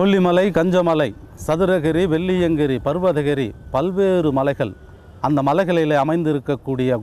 கொல்லிமலை, கஞ்சமலை, சதுரகிரி, வெள்ளியங்கிரி, பர்வதகிரி, பல்வேறு மலைகள், அந்த மலைகளிலே அமைந்திருக்கக்கூடிய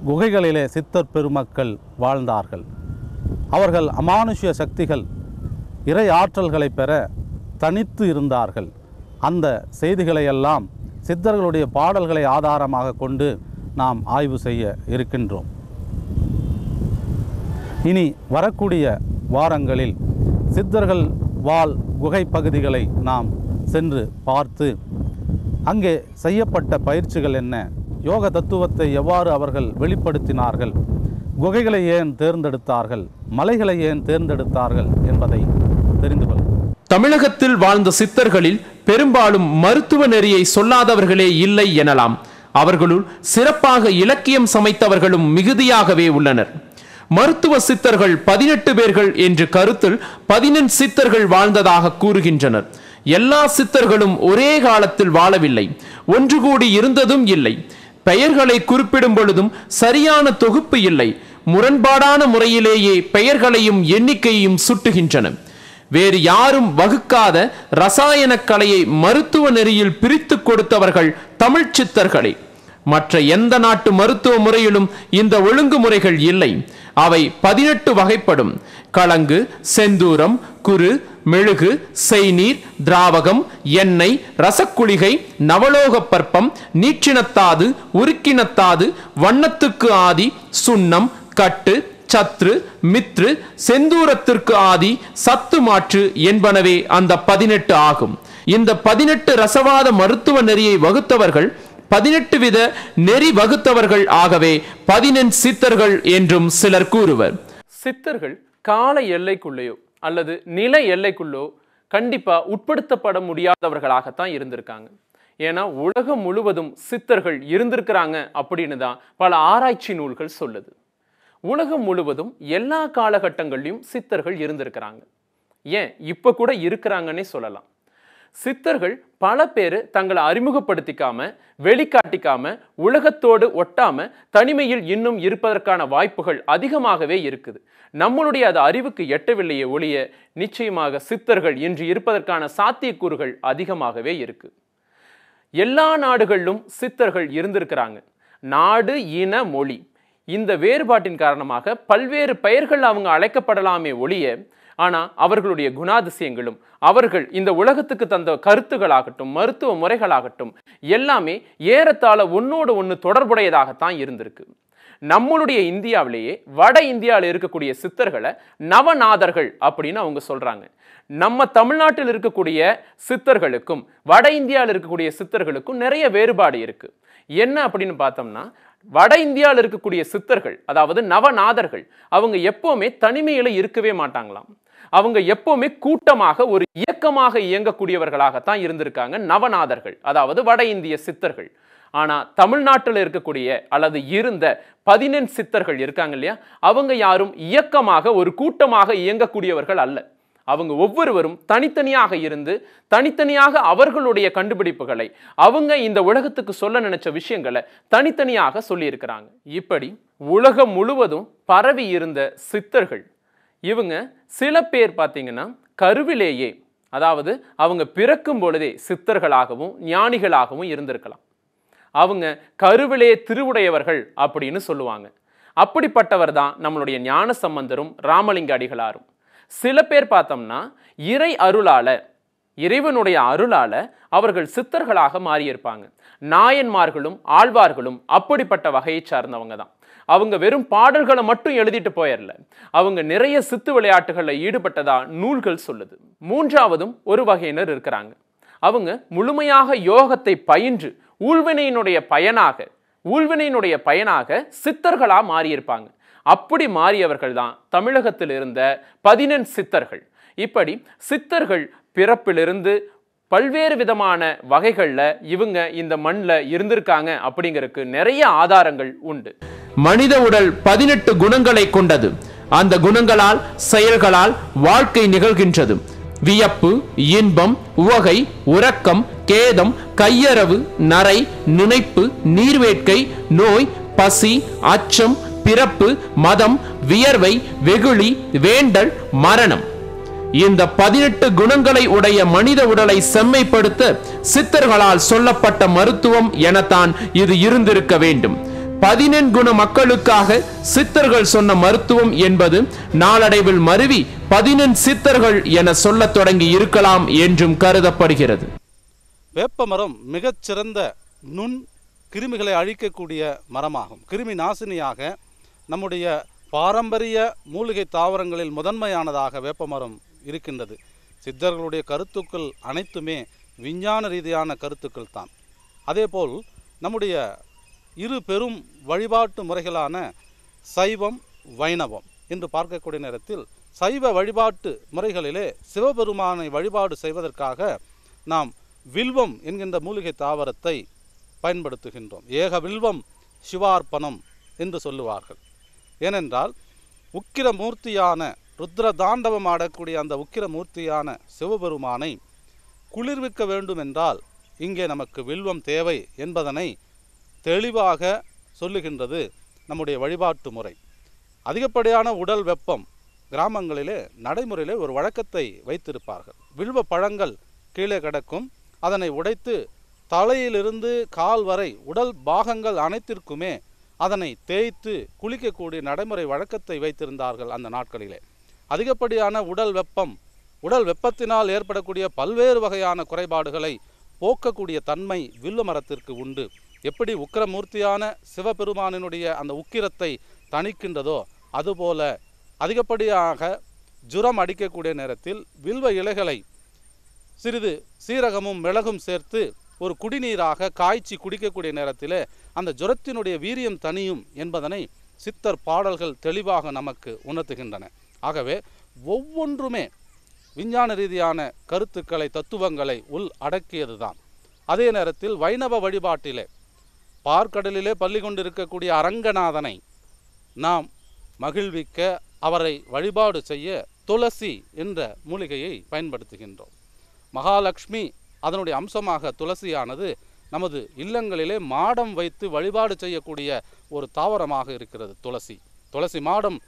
குகைகளிலே சித்தர் பெருமக்கள் வாழ்ந்தார்கள். அவர்கள் அமானுஷ்ய சக்திகள், இறை ஆற்றல்களை பெற தனித்து இருந்தார்கள். அந்த செய்திகளையெல்லாம் சித்தர்களுடைய பாடல்களை ஆதாரமாக கொண்டு நாம் ஆய்வு செய்ய இருக்கின்றோம். இனி வரக்கூடிய வாரங்களில் சித்தர்கள் வாழ் குகை பகுதிகளை நாம் சென்று பார்த்து அங்கே செய்யப்பட்ட பயிற்சிகள் என்ன, யோக தத்துவத்தை எவ்வாறு அவர்கள் வெளிப்படுத்தினார்கள், குகைகளை ஏன் தேர்ந்தெடுத்தார்கள், மலைகளை ஏன் தேர்ந்தெடுத்தார்கள் என்பதை தெரிந்து கொள்ளும். தமிழகத்தில் வாழ்ந்த சித்தர்களில் பெரும்பாலும் மருத்துவ நெறியை சொல்லாதவர்களே இல்லை எனலாம். அவர்களுள் சிறப்பாக இலக்கியம் சமைத்தவர்களும் மிகுதியாகவே உள்ளனர். மருத்துவ சித்தர்கள் 18 பேர்கள் என்று கருத்தில் 14 சித்தர்கள் வாழ்ந்ததாக கூறுகின்றனர். எல்லா சித்தர்களும் ஒரே காலத்தில் வாழவில்லை, ஒன்று கூடி இருந்ததும் இல்லை. பெயர்களை குறிப்பிடும் பொழுதும் சரியான தொகுப்பு இல்லை. முரண்பாடான முறையிலேயே பெயர்களையும் எண்ணிக்கையையும் சுட்டுகின்றன. வேறு யாரும் வகுக்காத ரசாயன கலையை மருத்துவ நெறியில் பிரித்து கொடுத்தவர்கள் தமிழ் சித்தர்களே. மற்ற எந்த நாட்டு மருத்துவ முறையிலும் இந்த ஒழுங்குமுறைகள் இல்லை. அவை 18 வகைப்படும். கலங்கு, செந்தூரம், குறு, மெழுகு, செய்நீர், திராவகம், எண்ணெய், ரசக்குளிகை, நவலோக பற்பம், நீற்றினத்தாது, உருக்கினத்தாது, வண்ணத்துக்கு ஆதி, சுண்ணம், கட்டு, சத்ரு, மித்ரு, செந்தூரத்திற்கு ஆதி, சத்து மாற்று என்பனவே அந்த 18 ஆகும். இந்த 18 ரசவாத மருத்துவ நெறியை வகுத்தவர்கள் 18 வித நெறி வகுத்தவர்கள். ஆகவே 14 சித்தர்கள் என்றும் சிலர் கூறுவர். சித்தர்கள் கால எல்லைக்குள்ளேயோ அல்லது நில எல்லைக்குள்ளோ கண்டிப்பா உட்படுத்தப்பட முடியாதவர்களாகத்தான் இருந்திருக்காங்க. ஏன்னா உலகம் முழுவதும் சித்தர்கள் இருந்திருக்கிறாங்க அப்படின்னு தான் பல ஆராய்ச்சி நூல்கள் சொல்லுது. உலகம் முழுவதும் எல்லா காலகட்டங்களிலும் சித்தர்கள் இருந்திருக்கிறாங்க. ஏன் இப்ப கூட இருக்கிறாங்கன்னே சொல்லலாம். சித்தர்கள் பல பேர் தங்களை அறிமுகப்படுத்திக்காம, வெளிக்காட்டிக்காம, உலகத்தோடு ஒட்டாம தனிமையில் இன்னும் இருப்பதற்கான வாய்ப்புகள் அதிகமாகவே இருக்குது. நம்மளுடைய அது அறிவுக்கு எட்டவில்லையே ஒழிய நிச்சயமாக சித்தர்கள் இன்று இருப்பதற்கான சாத்தியக்கூறுகள் அதிகமாகவே இருக்கு. எல்லா நாடுகளிலும் சித்தர்கள் இருந்திருக்கிறாங்க. நாடு, இன, மொழி இந்த வேறுபாட்டின் காரணமாக பல்வேறு பெயர்கள் அவங்க அழைக்கப்படலாமே ஒழிய, ஆனா அவர்களுடைய குணாதிசயங்களும் அவர்கள் இந்த உலகத்துக்கு தந்த கருத்துகளாகட்டும், மருத்துவ முறைகளாகட்டும் எல்லாமே ஏறத்தாழ ஒன்னோடு ஒன்று தொடர்புடையதாகத்தான் இருந்திருக்கு. நம்மளுடைய இந்தியாவிலேயே வட இந்தியாவில் இருக்கக்கூடிய சித்தர்களை நவநாதர்கள் அப்படின்னு அவங்க சொல்றாங்க. நம்ம தமிழ்நாட்டில் இருக்கக்கூடிய சித்தர்களுக்கும் வட இந்தியாவில் இருக்கக்கூடிய சித்தர்களுக்கும் நிறைய வேறுபாடு இருக்கு. என்ன அப்படின்னு பார்த்தோம்னா, வட இந்தியாவில் இருக்கக்கூடிய சித்தர்கள், அதாவது நவநாதர்கள், அவங்க எப்பவுமே தனிமையில இருக்கவே மாட்டாங்களாம். அவங்க எப்பவுமே கூட்டமாக ஒரு இயக்கமாக இயங்கக்கூடியவர்களாகத்தான் இருந்திருக்காங்க நவநாதர்கள், அதாவது வட இந்திய சித்தர்கள். ஆனா தமிழ்நாட்டில் இருக்கக்கூடிய அல்லது இருந்த 14 சித்தர்கள் இருக்காங்க இல்லையா, அவங்க யாரும் இயக்கமாக ஒரு கூட்டமாக இயங்கக்கூடியவர்கள் அல்ல. அவங்க ஒவ்வொருவரும் தனித்தனியாக இருந்து தனித்தனியாக அவர்களுடைய கண்டுபிடிப்புகளை, அவங்க இந்த உலகத்துக்கு சொல்ல நினைச்ச விஷயங்களை தனித்தனியாக சொல்லி இருக்கிறாங்க. இப்படி உலகம் முழுவதும் பரவி இருந்த சித்தர்கள் இவங்க சில பேர் பார்த்தீங்கன்னா கருவிலேயே, அதாவது அவங்க பிறக்கும் பொழுதே சித்தர்களாகவும் ஞானிகளாகவும் இருந்திருக்கலாம். அவங்க கருவிலே திருவுடையவர்கள் அப்படின்னு சொல்லுவாங்க. அப்படிப்பட்டவர் தான் நம்மளுடைய ஞான சம்பந்தரும் ராமலிங்க அடிகளாரும். சில பேர் பார்த்தோம்னா இறை அருளால, இறைவனுடைய அருளால அவர்கள் சித்தர்களாக மாறியிருப்பாங்க. நாயன்மார்களும் ஆழ்வார்களும் அப்படிப்பட்ட வகையை சார்ந்தவங்க தான். அவங்க வெறும் பாடல்களை மட்டும் எழுதிட்டு போயிடல, அவங்க நிறைய சித்து விளையாட்டுகளில் ஈடுபட்டதா நூல்கள் சொல்லுது. மூன்றாவதும் ஒரு வகையினர் இருக்கிறாங்க. அவங்க முழுமையாக யோகத்தை பயின்று ஊழ்வினையினுடைய பயனாக சித்தர்களா மாறியிருப்பாங்க. அப்படி மாறியவர்கள் தான் தமிழகத்தில் இருந்த 14 சித்தர்கள். இப்படி சித்தர்கள் பிறப்பிலிருந்து பல்வேறு விதமான வகைகள்ல இவங்க இந்த மண்ணில் இருந்திருக்காங்க அப்படிங்கிறதுக்கு நிறைய ஆதாரங்கள் உண்டு. மனித உடல் 18 குணங்களை கொண்டது. அந்த குணங்களால், செயல்களால் வாழ்க்கை நிகழ்கின்றது. வியப்பு, இன்பம், உவகை, உறக்கம், கேதம், கையறவு, நரை, நினைப்பு, நீர்வேட்கை, நோய், பசி, அச்சம், பிறப்பு, மதம், வியர்வை, வெகுளி, வேண்டல், மரணம். இந்த 18 குணங்களை உடைய மனித உடலை செம்மைப்படுத்த சித்தர்களால் சொல்லப்பட்ட மருத்துவம் எனத்தான் இது இருந்திருக்க வேண்டும். 14 குண மக்களுக்காக சித்தர்கள் சொன்ன மருத்துவம் என்பது நாளடைவில் மருவி 14 சித்தர்கள் என சொல்லத் தொடங்கி இருக்கலாம் என்றும் கருதப்படுகிறது. வேப்பமரம் மிகச்சிறந்த நுண் கிருமிகளை அழிக்கக்கூடிய மரமாகும். கிருமி நாசினியாக நம்முடைய பாரம்பரிய மூலிகை தாவரங்களில் முதன்மையானதாக வேப்பமரம் இருக்கின்றது. சித்தர்களுடைய கருத்துக்கள் அனைத்துமே விஞ்ஞான ரீதியான கருத்துக்கள் தான். அதேபோல் நம்முடைய இரு பெரும் வழிபாட்டு முறைகளான சைவம் வைணவம் என்று பார்க்கக்கூடிய நேரத்தில் சைவ வழிபாட்டு முறைகளிலே சிவபெருமானை வழிபாடு செய்வதற்காக நாம் வில்வம் என்கின்ற மூலிகை தாவரத்தை பயன்படுத்துகின்றோம். ஏக வில்வம் சிவார்ப்பணம் என்று சொல்லுவார்கள். ஏனென்றால் உக்கிரமூர்த்தியான ருத்ர தாண்டவம் ஆடக்கூடிய அந்த உக்கிரமூர்த்தியான சிவபெருமானை குளிர்விக்க வேண்டும் என்றால் இங்கே நமக்கு வில்வம் தேவை என்பதனை தெளிவாக சொல்லுகின்றது நம்முடைய வழிபாட்டு முறை. அதிகப்படியான உடல் வெப்பம் கிராமங்களிலே நடைமுறையிலே ஒரு வழக்கத்தை வைத்திருப்பார்கள். வில்வ பழங்கள் கீழே கிடக்கும், அதனை உடைத்து தலையிலிருந்து கால் வரை உடல் பாகங்கள் அனைத்திற்குமே அதனை தேய்த்து குளிக்கக்கூடிய நடைமுறை வழக்கத்தை வைத்திருந்தார்கள் அந்த நாட்களிலே. அதிகப்படியான உடல் வெப்பத்தினால் ஏற்படக்கூடிய பல்வேறு வகையான குறைபாடுகளை போக்கக்கூடிய தன்மை வில்வ மரத்திற்கு உண்டு. எப்படி உக்கிரமூர்த்தியான சிவபெருமானினுடைய அந்த உக்கிரத்தை தணிக்கின்றதோ அதுபோல அதிகப்படியாக ஜுரம் அடிக்கக்கூடிய நேரத்தில் வில்வ இலைகளை சிறிது சீரகமும் மிளகும் சேர்த்து ஒரு குடிநீராக காய்ச்சி குடிக்கக்கூடிய நேரத்திலே அந்த ஜுரத்தினுடைய வீரியம் தனியும் என்பதனை சித்தர் பாடல்கள் தெளிவாக நமக்கு உணர்த்துகின்றன. ஆகவே ஒவ்வொன்றுமே விஞ்ஞான ரீதியான கருத்துக்களை தத்துவங்களை உள் அடக்கியதுதான். அதே நேரத்தில் வைணவ வழிபாட்டிலே பார்க்கடலிலே பள்ளி கொண்டிருக்கக்கூடிய அரங்கநாதனை நாம் மகிழ்விக்க அவரை வழிபாடு செய்ய துளசி என்ற மூலிகையை பயன்படுத்துகின்றோம். மகாலட்சுமி அதனுடைய அம்சமாக துளசியானது நமது இல்லங்களிலே மாடம் வைத்து வழிபாடு செய்யக்கூடிய ஒரு தாவரமாக இருக்கிறது. துளசி மாடம்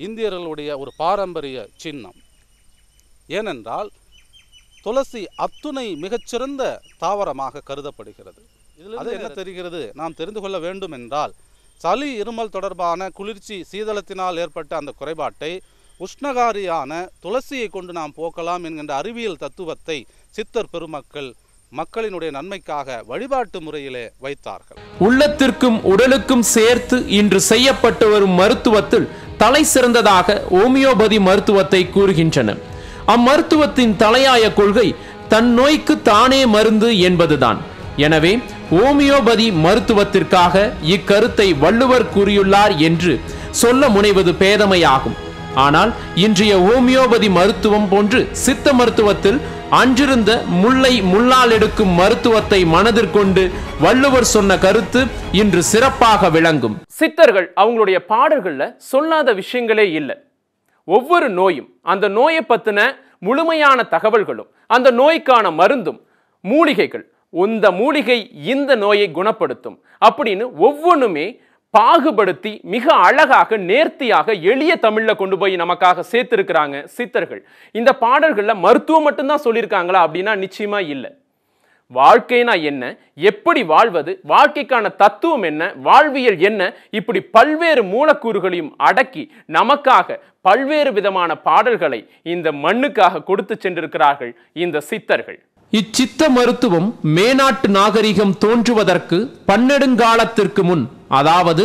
இந்தியர்களுடைய ஒரு பாரம்பரிய சின்னம். ஏனென்றால் துளசி அத்துணை மிகச்சிறந்த தாவரமாக கருதப்படுகிறது. இதில் என்ன தெரிகிறது நாம் தெரிந்து கொள்ள வேண்டும் என்றால், சளி இருமல் தொடர்பான குளிர்ச்சி சீதளத்தினால் ஏற்பட்ட அந்த குறைபாட்டை உஷ்ணகாரியான துளசியை கொண்டு நாம் போக்கலாம் என்கின்ற அறிவியல் தத்துவத்தை சித்தர் பெருமக்கள் மக்களினுடைய நன்மைக்காக வழிபாட்டு முறையிலே வைத்தார்கள். உள்ளத்திற்கும் உடலுக்கும் சேர்த்து இன்று செய்யப்பட்டு வரும் மருத்துவத்தில் தலை சிறந்ததாக ஹோமியோபதி மருத்துவத்தை கூறுகின்றன. அம்மருத்துவத்தின் தலையாய கொள்கை தன் நோய்க்கு தானே மருந்து என்பதுதான். எனவே ஹோமியோபதி மருத்துவத்திற்காக இக்கருத்தை வள்ளுவர் கூறியுள்ளார் என்று சொல்ல முனைவது பேதமையாகும். ஆனால் இன்றைய ஹோமியோபதி மருத்துவம் போன்று சித்த மருத்துவத்தில் அன்றிருந்த முல்லை முள்ளால் எடுக்கும் மருத்துவத்தை மனதிற்கொண்டு வள்ளுவர் சொன்ன கருத்து இன்று சிறப்பாக விளங்கும். சித்தர்கள் அவங்களுடைய பாடல்கள்ல சொல்லாத விஷயங்களே இல்லை. ஒவ்வொரு நோயும் அந்த நோயை பத்தின முழுமையான தகவல்களும் அந்த நோய்க்கான மருந்தும் மூலிகைகள், இந்த மூலிகை இந்த நோயை குணப்படுத்தும் அப்படின்னு ஒவ்வொன்றுமே பாகுபடுத்தி மிக அழகாக நேர்த்தியாக எளிய தமிழ்ல கொண்டு போய் நமக்காக சேர்த்திருக்கிறாங்க சித்தர்கள். இந்த பாடல்கள்ல மருத்துவம் மட்டும்தான் சொல்லியிருக்காங்களா அப்படின்னா நிச்சயமா இல்லை. வாழ்க்கைனா என்ன, எப்படி வாழ்வது, வாழ்க்கைக்கான தத்துவம் என்ன, வாழ்வியல் என்ன, இப்படி பல்வேறு மூலக்கூறுகளையும் அடக்கி நமக்காக பல்வேறு விதமான பாடல்களை இந்த மண்ணுக்காக கொடுத்து சென்றிருக்கிறார்கள் இந்த சித்தர்கள். இச்சித்த மருத்துவம் மேனாட்டு நாகரிகம் தோன்றுவதற்கு பன்னெடுங்காலத்திற்கு முன், அதாவது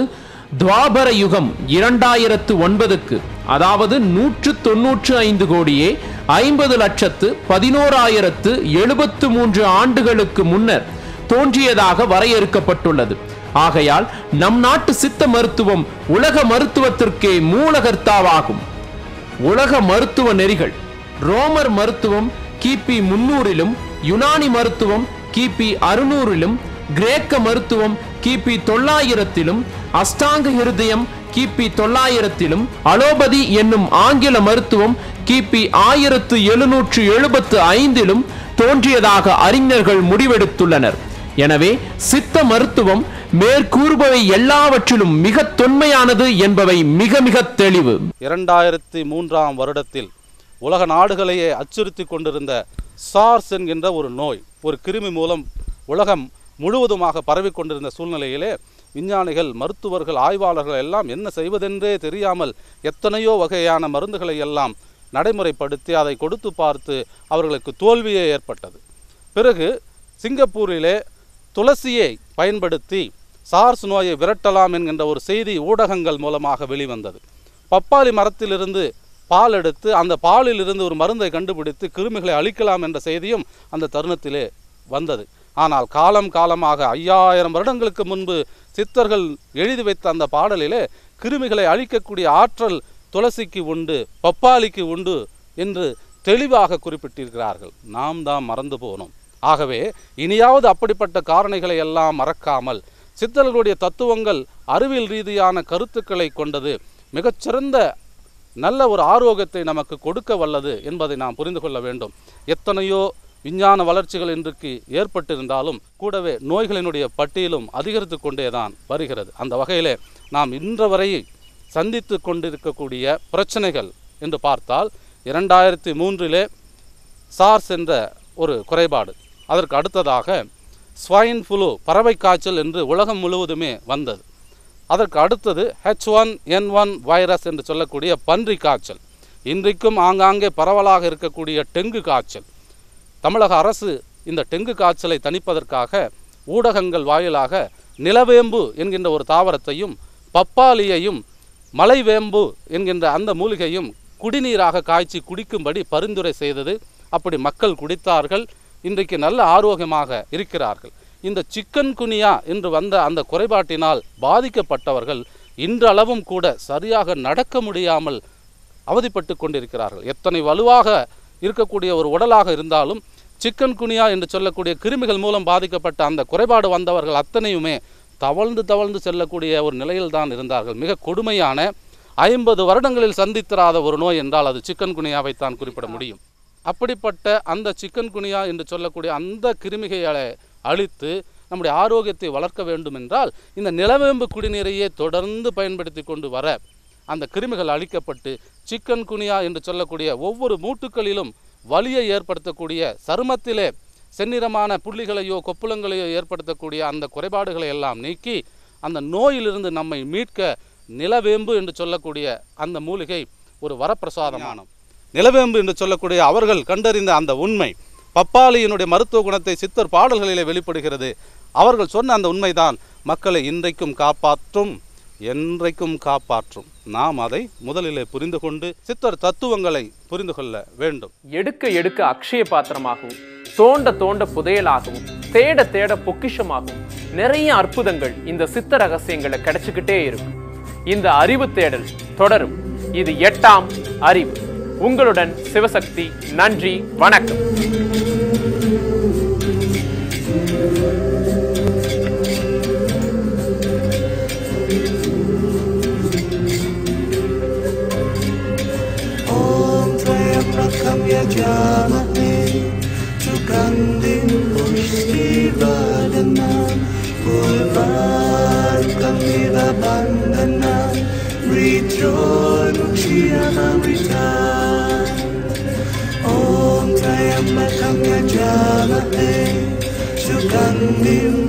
துவாபர யுகம் 2009க்கு, அதாவது 195 கோடியே 50,11,73 ஆண்டுகளுக்கு முன்னர் தோன்றியதாக வரையறுக்கப்பட்டுள்ளது. ஆகையால் நம் நாட்டு சித்த மருத்துவம் உலக மருத்துவத்திற்கே மூலகர்த்தாவாகும். உலக மருத்துவ நெறிகள் ரோமர் மருத்துவம் கிபி 300லும், யுனானி மருத்துவம் கிபி 600லும், கிரேக்க மருத்துவம் கிபி 900லும், அஷ்டாங்க ஹிருதயம் கிபி 900லும், அலோபதி என்னும் ஆங்கில மருத்துவம் கிபி 1775லும் தோன்றியதாக அறிஞர்கள் முடிவெடுத்துள்ளனர். எனவே சித்த மருத்துவம் மேற்கூறுபவை எல்லாவற்றிலும் மிக தொன்மையானது என்பவை மிக மிக தெளிவு. 2003ஆம் வருடத்தில் உலக நாடுகளையே அச்சுறுத்தி கொண்டிருந்த சார்ஸ் என்கின்ற ஒரு நோய், ஒரு கிருமி மூலம் உலகம் முழுவதுமாக பரவி கொண்டிருந்த சூழ்நிலையிலே விஞ்ஞானிகள், மருத்துவர்கள், ஆய்வாளர்கள் எல்லாம் என்ன செய்வதென்றே தெரியாமல் எத்தனையோ வகையான மருந்துகளை எல்லாம் நடைமுறைப்படுத்தி அதை கொடுத்து பார்த்து அவர்களுக்கு தோல்வியே ஏற்பட்டது. பிறகு சிங்கப்பூரிலே துளசியை பயன்படுத்தி சார்ஸ் நோயை விரட்டலாம் என்கின்ற ஒரு செய்தி ஊடகங்கள் மூலமாக வெளிவந்தது. பப்பாளி மரத்திலிருந்து பால் எடுத்து அந்த பாலில் இருந்து ஒரு மருந்தை கண்டுபிடித்து கிருமிகளை அழிக்கலாம் என்ற செய்தியும் அந்த தருணத்திலே வந்தது. ஆனால் காலம் காலமாக 5000 வருடங்களுக்கு முன்பு சித்தர்கள் எழுதி வைத்த அந்த பாடலிலே கிருமிகளை அழிக்கக்கூடிய ஆற்றல் துளசிக்கு உண்டு, பப்பாளிக்கு உண்டு என்று தெளிவாக குறிப்பிட்டிருக்கிறார்கள். நாம் தான் மறந்து போனோம். ஆகவே இனியாவது அப்படிப்பட்ட காரணிகளை எல்லாம் மறக்காமல் சித்தர்களுடைய தத்துவங்கள் அறிவியல் ரீதியான கருத்துக்களை கொண்டது, மிகச்சிறந்த நல்ல ஒரு ஆரோக்கியத்தை நமக்கு கொடுக்க வல்லது என்பதை நாம் புரிந்து கொள்ள வேண்டும். எத்தனையோ விஞ்ஞான வளர்ச்சிகள் இன்றைக்கு ஏற்பட்டிருந்தாலும் கூடவே நோய்களினுடைய பட்டியலும் அதிகரித்து கொண்டேதான் வருகிறது. அந்த வகையிலே நாம் இன்று வரை சந்தித்து கொண்டிருக்கக்கூடிய பிரச்சனைகள் என்று பார்த்தால் 2003 சார்ஸ் என்ற ஒரு குறைபாடு, அதற்கு அடுத்ததாக ஸ்வைன் ஃப்ளூ பறவை காய்ச்சல் என்று உலகம் முழுவதுமே வந்தது. அதற்கு அடுத்தது H1N1 வைரஸ் என்று சொல்லக்கூடிய பன்றி காய்ச்சல், இன்றைக்கும் ஆங்காங்கே பரவலாக இருக்கக்கூடிய டெங்கு காய்ச்சல். தமிழக அரசு இந்த டெங்கு காய்ச்சலை தணிப்பதற்காக ஊடகங்கள் வாயிலாக நிலவேம்பு என்கின்ற ஒரு தாவரத்தையும் பப்பாளியையும் மலைவேம்பு என்கின்ற அந்த மூலிகையும் குடிநீராக காய்ச்சி குடிக்கும்படி பரிந்துரை செய்தது. அப்படி மக்கள் குடித்தார்கள், இன்றைக்கு நல்ல ஆரோக்கியமாக இருக்கிறார்கள். இந்த சிக்கன் குனியா என்று வந்த அந்த குறைபாட்டினால் பாதிக்கப்பட்டவர்கள் இன்றளவும் கூட சரியாக நடக்க முடியாமல் அவதிப்பட்டு கொண்டிருக்கிறார்கள். எத்தனை வலுவாக இருக்கக்கூடிய ஒரு உடலாக இருந்தாலும் சிக்கன் குனியா என்று சொல்லக்கூடிய கிருமிகள் மூலம் பாதிக்கப்பட்ட அந்த குறைபாடு வந்தவர்கள் அத்தனையுமே தவழ்ந்து செல்லக்கூடிய ஒரு நிலையில் தான் இருந்தார்கள். மிக கொடுமையான 50 வருடங்களில் சந்தித்திராத ஒரு நோய் என்றால் அது சிக்கன் குனியாவைத்தான் குறிப்பிட முடியும். அப்படிப்பட்ட அந்த சிக்கன் குனியா என்று சொல்லக்கூடிய அந்த கிருமிகளை அழித்து நம்முடைய ஆரோக்கியத்தை வளர்க்க வேண்டும் என்றால் இந்த நிலவேம்பு குடிநீரையே தொடர்ந்து பயன்படுத்தி கொண்டு வர அந்த கிருமிகள் அழிக்கப்பட்டு சிக்கன் குனியா என்று சொல்லக்கூடிய ஒவ்வொரு மூட்டுக்களிலும் வலியை ஏற்படுத்தக்கூடிய, சருமத்திலே செந்நிறமான புள்ளிகளையோ கொப்புளங்களையோ ஏற்படுத்தக்கூடிய அந்த குறைபாடுகளை எல்லாம் நீக்கி அந்த நோயிலிருந்து நம்மை மீட்க நிலவேம்பு என்று சொல்லக்கூடிய அந்த மூலிகை ஒரு வரப்பிரசாதமானம். நிலவேம்பு என்று சொல்லக்கூடிய அவர்கள் கண்டறிந்த அந்த உண்மை பப்பாளியினுடைய மருத்துவ குணத்தை சித்தர் பாடல்களிலே வெளிப்படுகிறது. அவர்கள் சொன்ன அந்த உண்மைதான் மக்களை இன்றைக்கும் காப்பாற்றும், என்றைக்கும் காப்பாற்றும். நாம் அதை முதலிலே புரிந்து கொண்டு சித்தர் தத்துவங்களை புரிந்து கொள்ள வேண்டும். எடுக்க எடுக்க அக்ஷய பாத்திரமாகவும், தோண்ட தோண்ட புதையலாகவும், தேட தேட பொக்கிஷமாகவும் நிறைய அற்புதங்கள் இந்த சித்த ரகசியங்களை கிடைச்சுக்கிட்டே இருக்கும். இந்த அறிவு தேடல் தொடரும். இது 8ஆம் அறிவு. உங்களுடன் சிவசக்தி. நன்றி, வணக்கம். Om Triambakam Yajamate Sugandhim